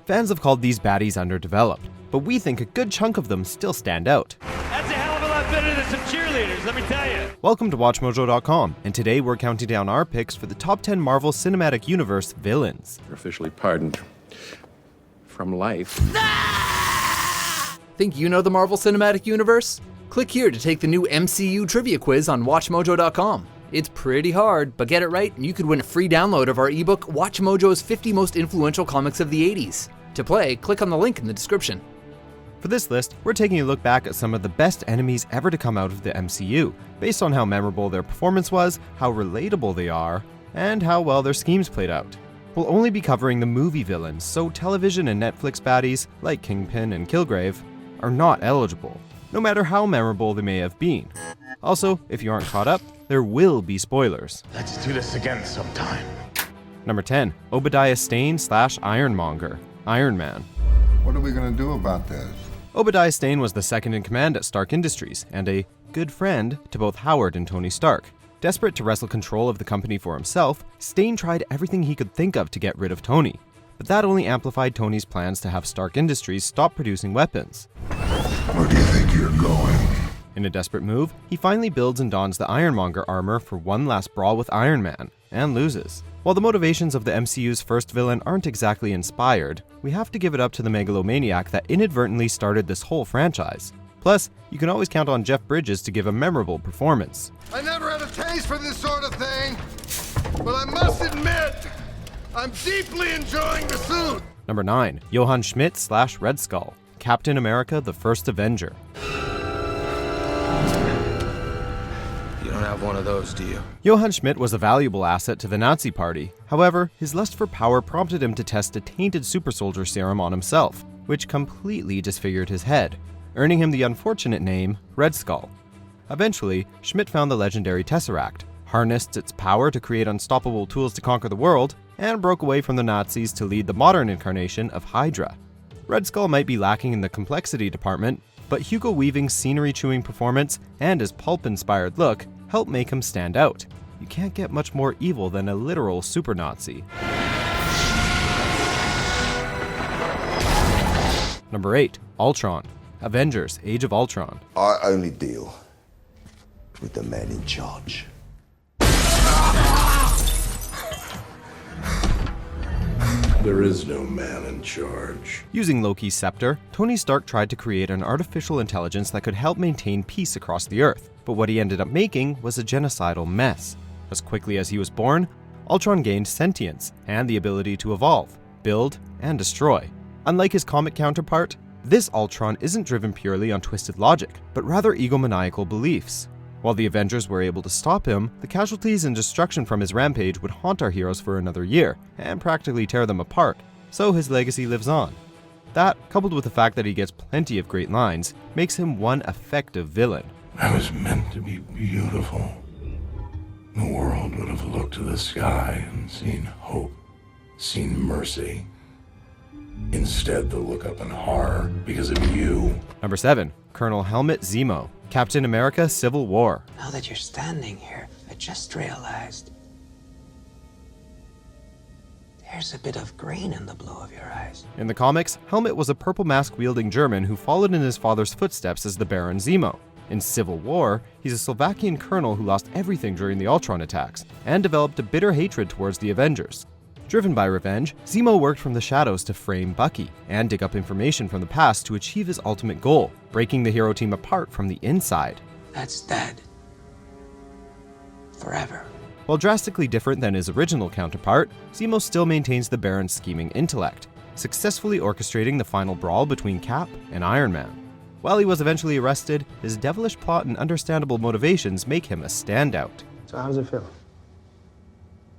Fans have called these baddies underdeveloped, but we think a good chunk of them still stand out. That's a hell of a lot better than some cheerleaders, let me tell you. Welcome to WatchMojo.com, and today we're counting down our picks for the top 10 Marvel Cinematic Universe villains. You're officially pardoned from life. Think you know the Marvel Cinematic Universe? Click here to take the new MCU trivia quiz on WatchMojo.com. It's pretty hard, but get it right and you could win a free download of our ebook, WatchMojo's 50 Most Influential Comics of the 80s. To play, click on the link in the description. For this list, we're taking a look back at some of the best enemies ever to come out of the MCU, based on how memorable their performance was, how relatable they are, and how well their schemes played out. We'll only be covering the movie villains, so television and Netflix baddies, like Kingpin and Kilgrave, are not eligible, no matter how memorable they may have been. Also, if you aren't caught up, there will be spoilers. Let's do this again sometime. Number 10, Obadiah Stane / Ironmonger, Iron Man. What are we gonna do about this? Obadiah Stane was the second in command at Stark Industries, and a good friend to both Howard and Tony Stark. Desperate to wrestle control of the company for himself, Stane tried everything he could think of to get rid of Tony. But that only amplified Tony's plans to have Stark Industries stop producing weapons. Where do you think you're going? In a desperate move, he finally builds and dons the Ironmonger armor for one last brawl with Iron Man, and loses. While the motivations of the MCU's first villain aren't exactly inspired, we have to give it up to the megalomaniac that inadvertently started this whole franchise. Plus, you can always count on Jeff Bridges to give a memorable performance. I never had a taste for this sort of thing, but I must admit, I'm deeply enjoying the suit. Number 9, Johann Schmidt / Red Skull, Captain America: The First Avenger. You don't have one of those, do you? Johann Schmidt was a valuable asset to the Nazi Party. However, his lust for power prompted him to test a tainted super soldier serum on himself, which completely disfigured his head, earning him the unfortunate name Red Skull. Eventually, Schmidt found the legendary Tesseract, harnessed its power to create unstoppable tools to conquer the world, and broke away from the Nazis to lead the modern incarnation of Hydra. Red Skull might be lacking in the complexity department, but Hugo Weaving's scenery-chewing performance and his pulp-inspired look help make him stand out. You can't get much more evil than a literal super Nazi. Number 8, Ultron, Avengers: Age of Ultron. I only deal with the men in charge. There is no man in charge. Using Loki's scepter, Tony Stark tried to create an artificial intelligence that could help maintain peace across the Earth, but what he ended up making was a genocidal mess. As quickly as he was born, Ultron gained sentience and the ability to evolve, build, and destroy. Unlike his comic counterpart, this Ultron isn't driven purely on twisted logic, but rather egomaniacal beliefs. While the Avengers were able to stop him, the casualties and destruction from his rampage would haunt our heroes for another year, and practically tear them apart, so his legacy lives on. That, coupled with the fact that he gets plenty of great lines, makes him one effective villain. I was meant to be beautiful. The world would have looked to the sky and seen hope, seen mercy. Instead, they'll look up in horror because of you. Number 7, Colonel Helmut Zemo, Captain America: Civil War. Now that you're standing here, I just realized there's a bit of green in the blue of your eyes. In the comics, Helmut was a purple mask-wielding German who followed in his father's footsteps as the Baron Zemo. In Civil War, he's a Slovakian colonel who lost everything during the Ultron attacks, and developed a bitter hatred towards the Avengers. Driven by revenge, Zemo worked from the shadows to frame Bucky, and dig up information from the past to achieve his ultimate goal, breaking the hero team apart from the inside. That's dead. Forever. While drastically different than his original counterpart, Zemo still maintains the Baron's scheming intellect, successfully orchestrating the final brawl between Cap and Iron Man. While he was eventually arrested, his devilish plot and understandable motivations make him a standout. So how does it feel?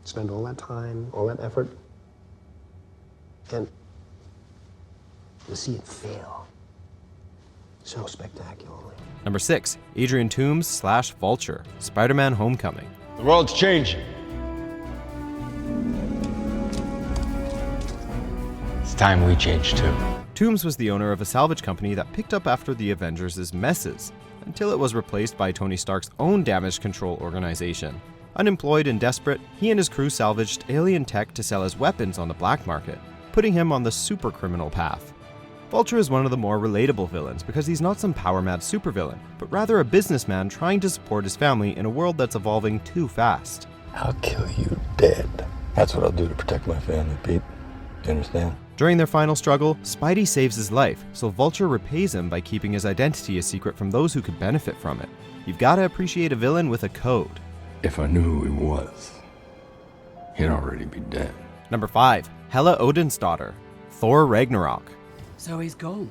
Spend all that time, all that effort, and to see it fail so spectacularly. Number 6, Adrian Toomes / Vulture, Spider-Man: Homecoming. The world's changing. It's time we change too. Toomes was the owner of a salvage company that picked up after the Avengers' messes, until it was replaced by Tony Stark's own damage control organization. Unemployed and desperate, he and his crew salvaged alien tech to sell as weapons on the black market. putting him on the super criminal path. Vulture is one of the more relatable villains because he's not some power-mad supervillain, but rather a businessman trying to support his family in a world that's evolving too fast. I'll kill you dead. That's what I'll do to protect my family, Pete. You understand? During their final struggle, Spidey saves his life, so Vulture repays him by keeping his identity a secret from those who could benefit from it. You've gotta appreciate a villain with a code. If I knew who he was, he'd already be dead. Number 5. Hela Odinsdottir, Thor Ragnarok. So he's gone.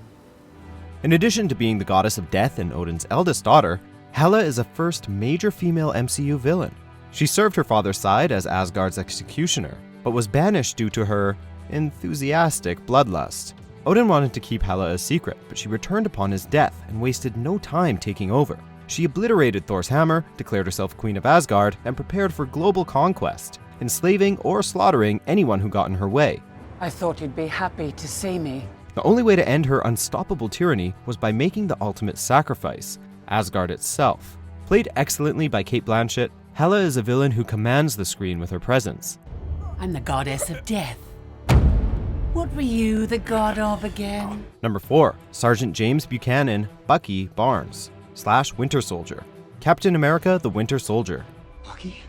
In addition to being the goddess of death and Odin's eldest daughter, Hela is a first major female MCU villain. She served her father's side as Asgard's executioner, but was banished due to her enthusiastic bloodlust. Odin wanted to keep Hela a secret, but she returned upon his death and wasted no time taking over. She obliterated Thor's hammer, declared herself Queen of Asgard, and prepared for global conquest, enslaving or slaughtering anyone who got in her way. I thought you'd be happy to see me. The only way to end her unstoppable tyranny was by making the ultimate sacrifice, Asgard itself. Played excellently by Cate Blanchett, Hela is a villain who commands the screen with her presence. I'm the goddess of death. What were you the god of again? Number 4. Sergeant James Buchanan, Bucky Barnes / Winter Soldier. Captain America the Winter Soldier. Bucky?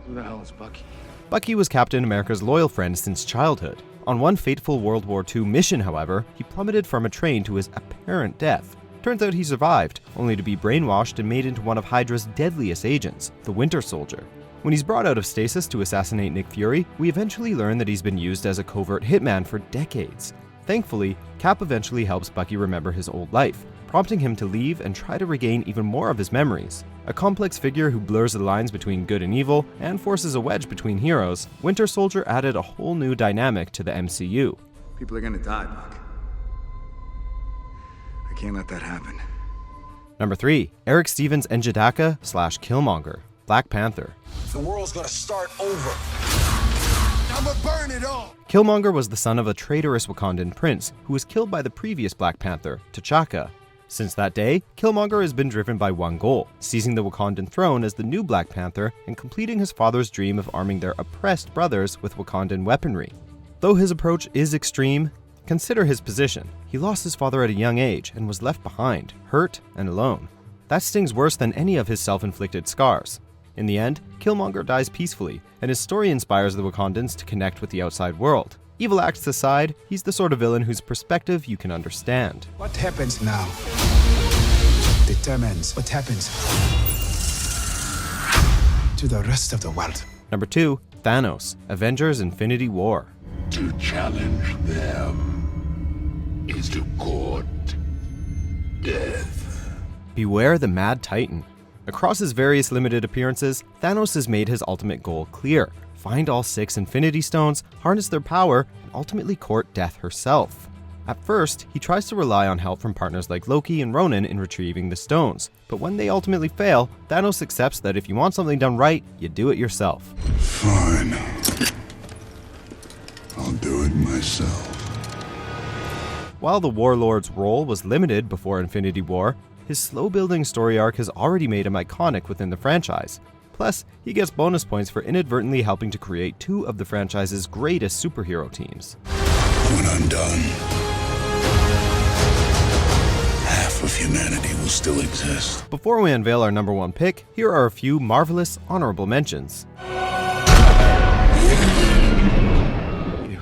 Who the hell is Bucky? Bucky was Captain America's loyal friend since childhood. On one fateful World War II mission, however, he plummeted from a train to his apparent death. Turns out he survived, only to be brainwashed and made into one of Hydra's deadliest agents, the Winter Soldier. When he's brought out of stasis to assassinate Nick Fury, we eventually learn that he's been used as a covert hitman for decades. Thankfully, Cap eventually helps Bucky remember his old life, prompting him to leave and try to regain even more of his memories. A complex figure who blurs the lines between good and evil and forces a wedge between heroes, Winter Soldier added a whole new dynamic to the MCU. People are gonna die, Buck. I can't let that happen. Number 3. Eric Stevens Njidaka / Killmonger, Black Panther. The world's gonna start over. I'ma burn it all. Killmonger was the son of a traitorous Wakandan prince who was killed by the previous Black Panther, T'Chaka. Since that day, Killmonger has been driven by one goal, seizing the Wakandan throne as the new Black Panther and completing his father's dream of arming their oppressed brothers with Wakandan weaponry. Though his approach is extreme, consider his position. He lost his father at a young age and was left behind, hurt and alone. That stings worse than any of his self-inflicted scars. In the end, Killmonger dies peacefully, and his story inspires the Wakandans to connect with the outside world. Evil acts aside, he's the sort of villain whose perspective you can understand. What happens now determines what happens to the rest of the world. Number 2. Thanos, Avengers Infinity War. To challenge them is to court death. Beware the Mad Titan. Across his various limited appearances, Thanos has made his ultimate goal clear. Find all 6 Infinity Stones, harness their power, and ultimately court death herself. At first, he tries to rely on help from partners like Loki and Ronan in retrieving the stones, but when they ultimately fail, Thanos accepts that if you want something done right, you do it yourself. Fine. I'll do it myself. While the Warlord's role was limited before Infinity War, his slow-building story arc has already made him iconic within the franchise. Plus, he gets bonus points for inadvertently helping to create 2 of the franchise's greatest superhero teams. When I'm done, half of humanity will still exist. Before we unveil our number 1 pick, here are a few marvelous honorable mentions. You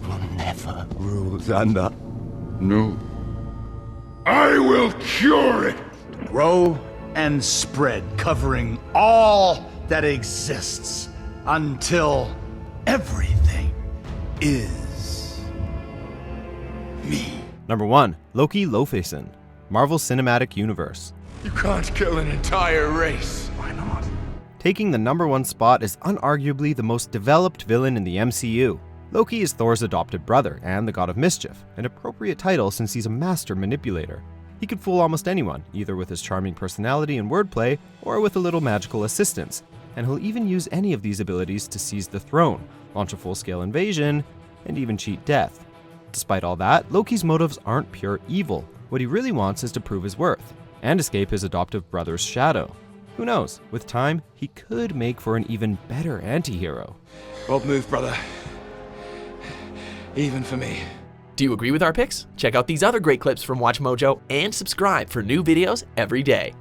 will never rule Xander. No. I will cure it! Grow and spread, covering all that exists until everything is me. Number 1. Loki Lofason, Marvel Cinematic Universe. You can't kill an entire race. Why not? Taking the number 1 spot is unarguably the most developed villain in the MCU. Loki is Thor's adopted brother and the god of mischief, an appropriate title since he's a master manipulator. He could fool almost anyone, either with his charming personality and wordplay, or with a little magical assistance, and he'll even use any of these abilities to seize the throne, launch a full-scale invasion, and even cheat death. Despite all that, Loki's motives aren't pure evil. What he really wants is to prove his worth, and escape his adoptive brother's shadow. Who knows, with time, he could make for an even better anti-hero. Bold move, brother. Even for me. Do you agree with our picks? Check out these other great clips from WatchMojo and subscribe for new videos every day.